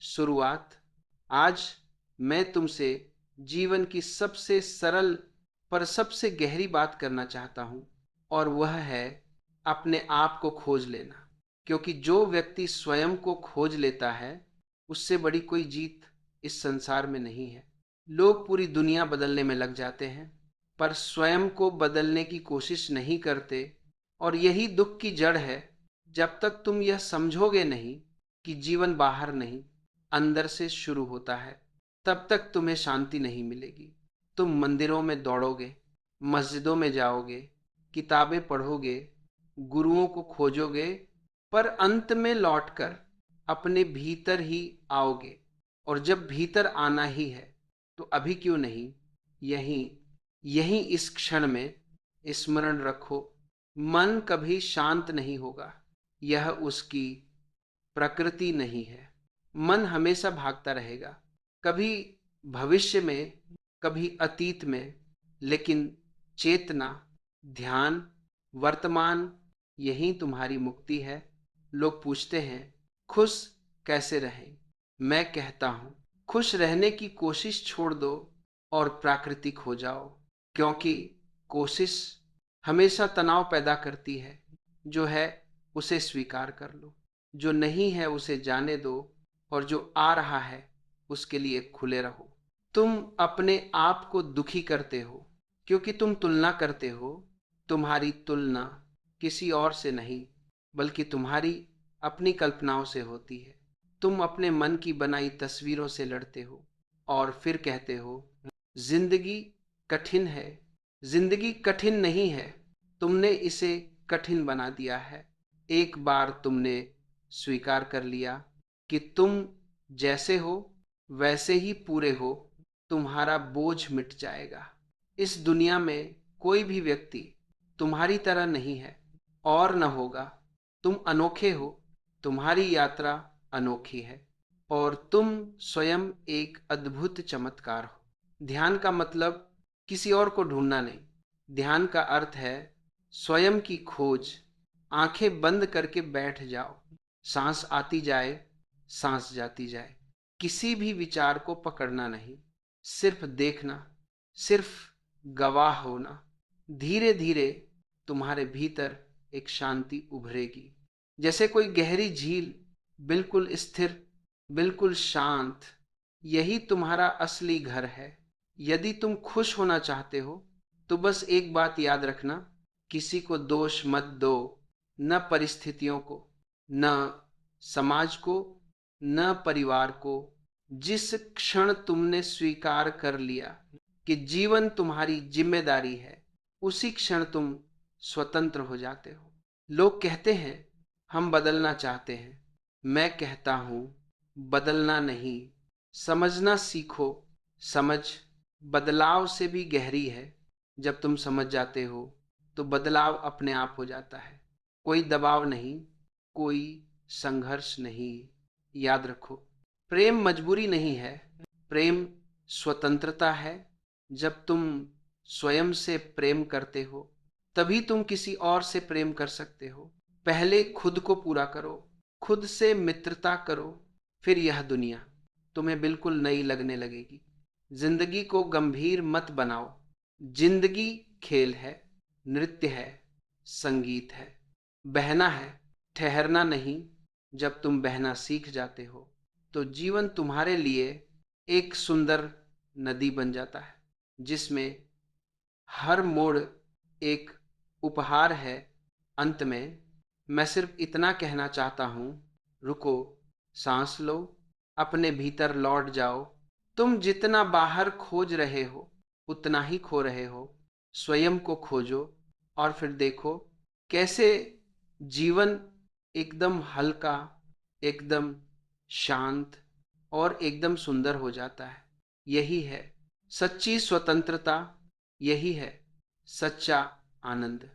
शुरुआत। आज मैं तुमसे जीवन की सबसे सरल पर सबसे गहरी बात करना चाहता हूँ, और वह है अपने आप को खोज लेना। क्योंकि जो व्यक्ति स्वयं को खोज लेता है, उससे बड़ी कोई जीत इस संसार में नहीं है। लोग पूरी दुनिया बदलने में लग जाते हैं, पर स्वयं को बदलने की कोशिश नहीं करते, और यही दुख की जड़ है। जब तक तुम यह समझोगे नहीं कि जीवन बाहर नहीं, अंदर से शुरू होता है, तब तक तुम्हें शांति नहीं मिलेगी। तुम मंदिरों में दौड़ोगे, मस्जिदों में जाओगे, किताबें पढ़ोगे, गुरुओं को खोजोगे, पर अंत में लौटकर अपने भीतर ही आओगे। और जब भीतर आना ही है, तो अभी क्यों नहीं, यहीं यहीं इस क्षण में स्मरण रखो, मन कभी शांत नहीं होगा। यह उसकी प्रकृति नहीं है। मन हमेशा भागता रहेगा, कभी भविष्य में, कभी अतीत में, लेकिन चेतना, ध्यान, वर्तमान, यही तुम्हारी मुक्ति है। लोग पूछते हैं खुश कैसे रहें? मैं कहता हूं, खुश रहने की कोशिश छोड़ दो और प्राकृतिक हो जाओ। क्योंकि कोशिश हमेशा तनाव पैदा करती है। जो है उसे स्वीकार कर लो, जो नहीं है उसे जाने दो, और जो आ रहा है उसके लिए खुले रहो। तुम अपने आप को दुखी करते हो क्योंकि तुम तुलना करते हो। तुम्हारी तुलना किसी और से नहीं, बल्कि तुम्हारी अपनी कल्पनाओं से होती है। तुम अपने मन की बनाई तस्वीरों से लड़ते हो और फिर कहते हो जिंदगी कठिन है। जिंदगी कठिन नहीं है, तुमने इसे कठिन बना दिया है। एक बार तुमने स्वीकार कर लिया कि तुम जैसे हो वैसे ही पूरे हो, तुम्हारा बोझ मिट जाएगा। इस दुनिया में कोई भी व्यक्ति तुम्हारी तरह नहीं है और न होगा। तुम अनोखे हो, तुम्हारी यात्रा अनोखी है, और तुम स्वयं एक अद्भुत चमत्कार हो। ध्यान का मतलब किसी और को ढूंढना नहीं। ध्यान का अर्थ है स्वयं की खोज। आंखें बंद करके बैठ जाओ, सांस आती जाए, सांस जाती जाए। किसी भी विचार को पकड़ना नहीं, सिर्फ देखना, सिर्फ गवाह होना। धीरे धीरे तुम्हारे भीतर एक शांति उभरेगी, जैसे कोई गहरी झील, बिल्कुल स्थिर, बिल्कुल शांत। यही तुम्हारा असली घर है। यदि तुम खुश होना चाहते हो, तो बस एक बात याद रखना, किसी को दोष मत दो, न परिस्थितियों को, न समाज को, न परिवार को। जिस क्षण तुमने स्वीकार कर लिया कि जीवन तुम्हारी जिम्मेदारी है, उसी क्षण तुम स्वतंत्र हो जाते हो। लोग कहते हैं हम बदलना चाहते हैं। मैं कहता हूं बदलना नहीं, समझना सीखो। समझ बदलाव से भी गहरी है। जब तुम समझ जाते हो, तो बदलाव अपने आप हो जाता है। कोई दबाव नहीं, कोई संघर्ष नहीं। याद रखो, प्रेम मजबूरी नहीं है, प्रेम स्वतंत्रता है। जब तुम स्वयं से प्रेम करते हो, तभी तुम किसी और से प्रेम कर सकते हो। पहले खुद को पूरा करो, खुद से मित्रता करो, फिर यह दुनिया तुम्हें बिल्कुल नई लगने लगेगी। जिंदगी को गंभीर मत बनाओ। जिंदगी खेल है, नृत्य है, संगीत है, बहना है, ठहरना नहीं। जब तुम बहना सीख जाते हो, तो जीवन तुम्हारे लिए एक सुंदर नदी बन जाता है, जिसमें हर मोड़ एक उपहार है। अंत में मैं सिर्फ इतना कहना चाहता हूं, रुको, सांस लो, अपने भीतर लौट जाओ। तुम जितना बाहर खोज रहे हो, उतना ही खो रहे हो। स्वयं को खोजो, और फिर देखो कैसे जीवन एकदम हल्का, एकदम शांत, और एकदम सुंदर हो जाता है। यही है सच्ची स्वतंत्रता, यही है सच्चा आनंद।